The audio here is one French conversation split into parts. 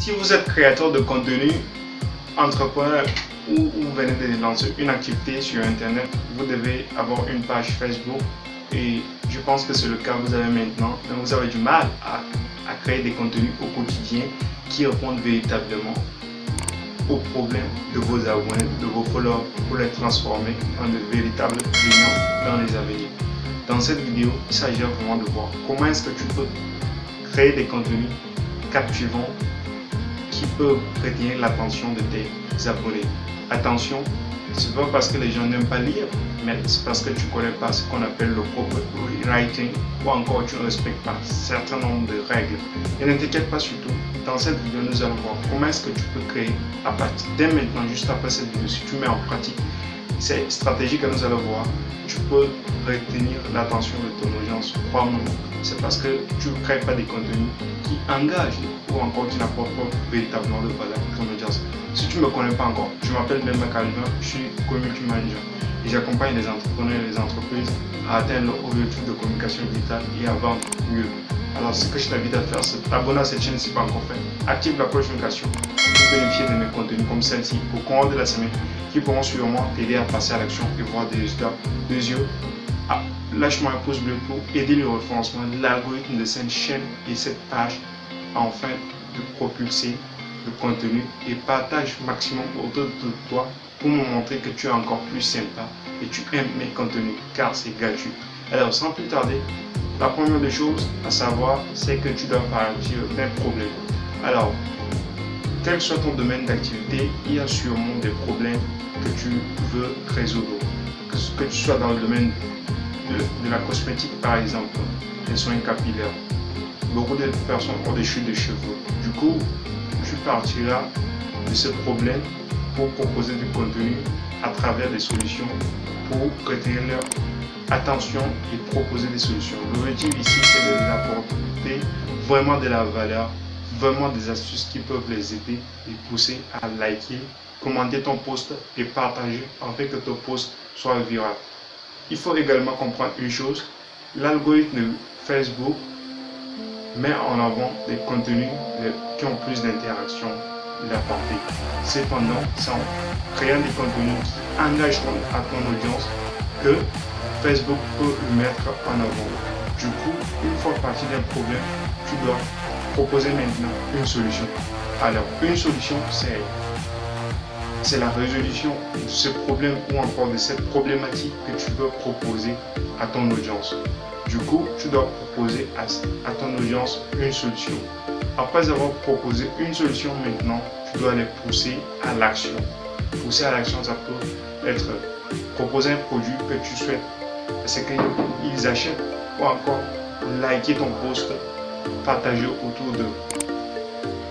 Si vous êtes créateur de contenu, entrepreneur ou vous venez de lancer une activité sur Internet, vous devez avoir une page Facebook et je pense que c'est le cas que vous avez maintenant. Donc vous avez du mal à créer des contenus au quotidien qui répondent véritablement aux problèmes de vos abonnés, de vos followers pour les transformer en de véritables clients dans les avenirs. Dans cette vidéo, il s'agit vraiment de voir comment est-ce que tu peux créer des contenus captivants qui peuvent retenir l'attention de tes abonnés. Attention, ce n'est pas parce que les gens n'aiment pas lire, mais c'est parce que tu ne connais pas ce qu'on appelle le copywriting ou encore tu ne respectes pas un certain nombre de règles. Et ne t'inquiète pas surtout, dans cette vidéo, nous allons voir comment est-ce que tu peux créer à partir dès maintenant, juste après cette vidéo, si tu mets en pratique ces stratégies que nous allons voir, tu peux retenir l'attention de ton audience. Crois-moi, c'est parce que tu ne crées pas des contenus qui engagent ou encore qui n'apportent pas véritablement de valeur à ton audience. Si tu ne me connais pas encore, je m'appelle Benoît Calvin, je suis community manager et j'accompagne les entrepreneurs et les entreprises à atteindre leur objectif de communication digitale et à vendre mieux. Alors ce que je t'invite à faire, c'est t'abonner à cette chaîne si ce n'est pas encore fait. Active la cloche de notification pour bénéficier de mes contenus comme celle-ci au cours de la semaine qui pourront sûrement t'aider à passer à l'action et voir des résultats de yeux. Lâche-moi un pouce bleu pour aider le référencement de l'algorithme de cette chaîne et cette page afin de propulser le contenu et partage maximum autour de toi pour me montrer que tu es encore plus sympa et tu aimes mes contenus car c'est gratuit. Alors sans plus tarder, la première des choses à savoir c'est que tu dois partir d'un problème. Alors, quel que soit ton domaine d'activité, il y a sûrement des problèmes que tu veux résoudre. Que tu sois dans le domaine de la cosmétique par exemple, des soins capillaires. Beaucoup de personnes ont des chutes de cheveux. Du coup, tu partiras de ce problème pour proposer du contenu à travers des solutions pour retenir leur attention et proposer des solutions. L'objectif ici, c'est de leur apporter vraiment de la valeur, vraiment des astuces qui peuvent les aider et pousser à liker, commenter ton post et partager afin que ton post soit viral. Il faut également comprendre une chose, l'algorithme de Facebook met en avant des contenus qui ont plus d'interaction de la portée. Cependant, c'est en créant des contenus qui engagent à ton audience que Facebook peut le mettre en avant. Du coup, une fois parti d'un problème, tu dois proposer maintenant une solution. Alors, une solution, c'est la résolution de ce problème ou encore de cette problématique que tu veux proposer à ton audience. Du coup, tu dois proposer à ton audience une solution. Après avoir proposé une solution maintenant, tu dois les pousser à l'action. Pousser à l'action, ça peut être proposer un produit que tu souhaites, c'est qu'ils achètent ou encore liker ton post, partager autour d'eux.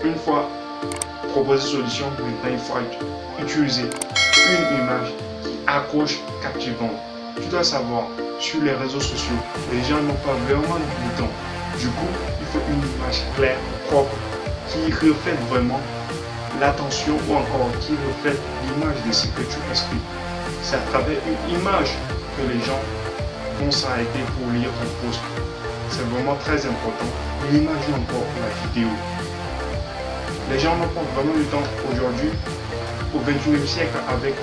Une fois proposer solution, maintenant il faut utiliser une image qui accroche, captivante. Tu dois savoir, sur les réseaux sociaux, les gens n'ont pas vraiment du temps. Du coup, il faut une image claire, propre, qui reflète vraiment l'attention ou encore qui reflète l'image de ce que tu expliques. C'est à travers une image que les gens vont s'arrêter pour lire ton post. C'est vraiment très important. L'image ou encore la vidéo. Les gens n'ont pas vraiment le temps aujourd'hui, au XXIe siècle, avec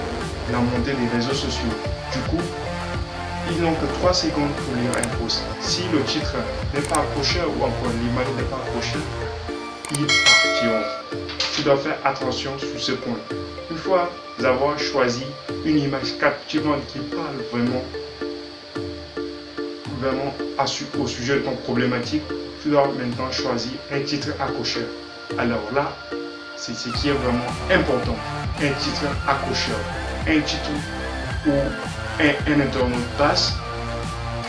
la montée des réseaux sociaux. Du coup, ils n'ont que 3 secondes pour lire un post. Si le titre n'est pas accrocheur ou encore l'image n'est pas accrocheur, ils partiront. Tu dois faire attention sur ce point. Une fois avoir choisi une image captivante qui parle vraiment au sujet de ton problématique, tu dois maintenant choisir un titre accrocheur. Alors là, c'est ce qui est vraiment important. Un titre accrocheur. Un titre où un internaute passe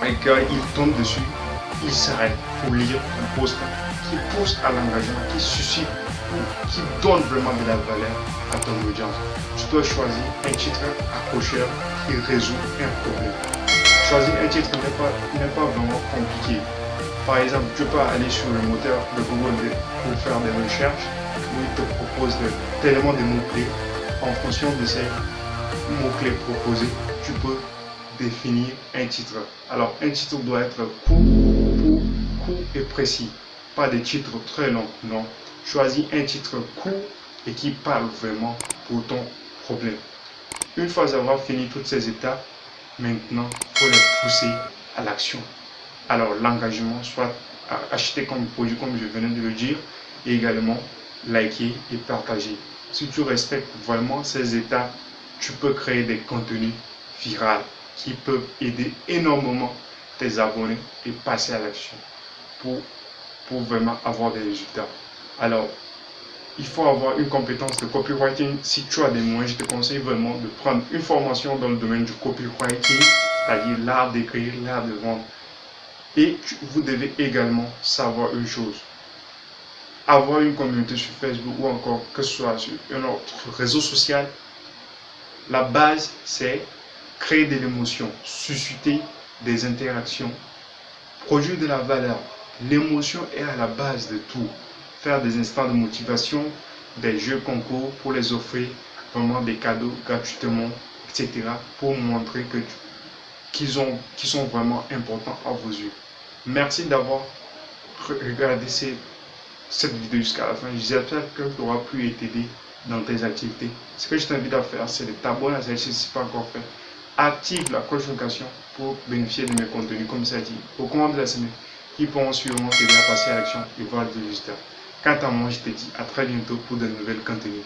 et quand il tombe dessus, il s'arrête pour lire un post qui pousse à l'engagement, qui suscite ou qui donne vraiment de la valeur à ton audience. Tu dois choisir un titre accrocheur qui résout un problème. Choisir un titre n'est pas vraiment compliqué. Par exemple, tu peux aller sur le moteur de Google pour faire des recherches où il te propose tellement de mots-clés. En fonction de ces mots-clés proposés, tu peux définir un titre. Alors, un titre doit être court et précis. Pas des titres très longs, non. Choisis un titre court et qui parle vraiment pour ton problème. Une fois avoir fini toutes ces étapes, maintenant, il faut les pousser à l'action. Alors, l'engagement, soit acheter comme produit, comme je venais de le dire, et également liker et partager. Si tu respectes vraiment ces étapes, tu peux créer des contenus viraux qui peuvent aider énormément tes abonnés et passer à l'action pour vraiment avoir des résultats. Alors, il faut avoir une compétence de copywriting. Si tu as des moyens, je te conseille vraiment de prendre une formation dans le domaine du copywriting, c'est-à-dire l'art d'écrire, l'art de vendre. Et vous devez également savoir une chose. Avoir une communauté sur Facebook ou encore que ce soit sur un autre réseau social, la base c'est créer de l'émotion, susciter des interactions, produire de la valeur. L'émotion est à la base de tout. Faire des instants de motivation, des jeux concours pour les offrir, vraiment des cadeaux gratuitement, etc. pour montrer qu'ils sont vraiment importants à vos yeux. Merci d'avoir regardé cette vidéo jusqu'à la fin. J'espère qu'elle t'aura pu t'aider dans tes activités. Ce que je t'invite à faire, c'est de t'abonner à cette chaîne si ce n'est pas encore fait. Active la cloche de notification pour bénéficier de mes contenus comme ça dit au cours de la semaine qui pourront sûrement t'aider à passer à l'action et voir des résultats. Quant à moi, je te dis à très bientôt pour de nouvelles contenus.